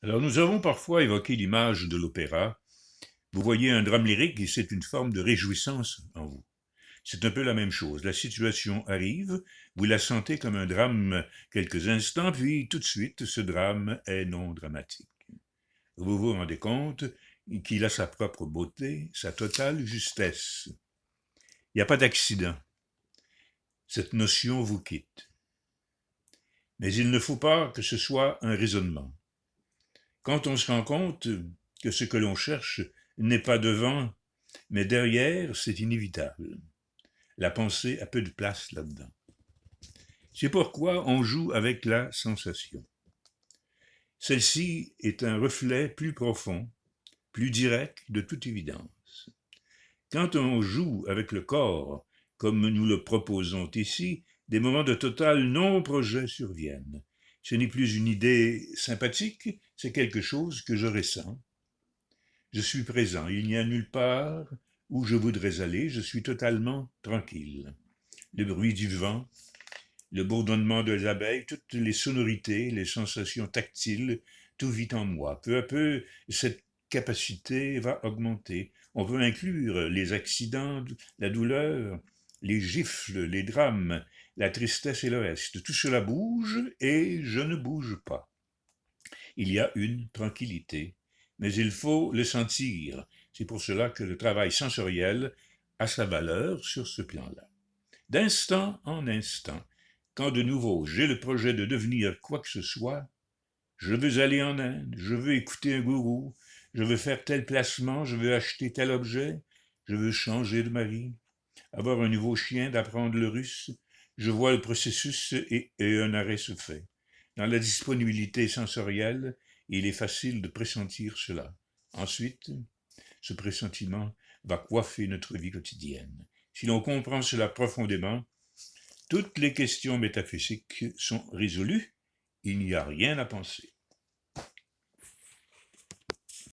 Alors nous avons parfois évoqué l'image de l'opéra. Vous voyez un drame lyrique et c'est une forme de réjouissance en vous. C'est un peu la même chose. La situation arrive, vous la sentez comme un drame quelques instants, puis tout de suite, ce drame est non dramatique. Vous vous rendez compte qu'il a sa propre beauté, sa totale justesse. Il n'y a pas d'accident. Cette notion vous quitte. Mais il ne faut pas que ce soit un raisonnement. Quand on se rend compte que ce que l'on cherche n'est pas devant, mais derrière, c'est inévitable. La pensée a peu de place là-dedans. C'est pourquoi on joue avec la sensation. Celle-ci est un reflet plus profond, plus direct de toute évidence. Quand on joue avec le corps, comme nous le proposons ici, des moments de total non-projet surviennent. Ce n'est plus une idée sympathique, c'est quelque chose que je ressens. Je suis présent, il n'y a nulle part où je voudrais aller, je suis totalement tranquille. Le bruit du vent, le bourdonnement des abeilles, toutes les sonorités, les sensations tactiles, tout vit en moi. Peu à peu, cette capacité va augmenter. On peut inclure les accidents, la douleur, les gifles, les drames, la tristesse et le reste. Tout cela bouge et je ne bouge pas. Il y a une tranquillité, mais il faut le sentir. C'est pour cela que le travail sensoriel a sa valeur sur ce plan-là. D'instant en instant, quand de nouveau j'ai le projet de devenir quoi que ce soit, je veux aller en Inde, je veux écouter un gourou, je veux faire tel placement, je veux acheter tel objet, je veux changer de mari, avoir un nouveau chien, d'apprendre le russe, je vois le processus et un arrêt se fait. Dans la disponibilité sensorielle, il est facile de pressentir cela. Ensuite, ce pressentiment va coiffer notre vie quotidienne. Si l'on comprend cela profondément, toutes les questions métaphysiques sont résolues, il n'y a rien à penser.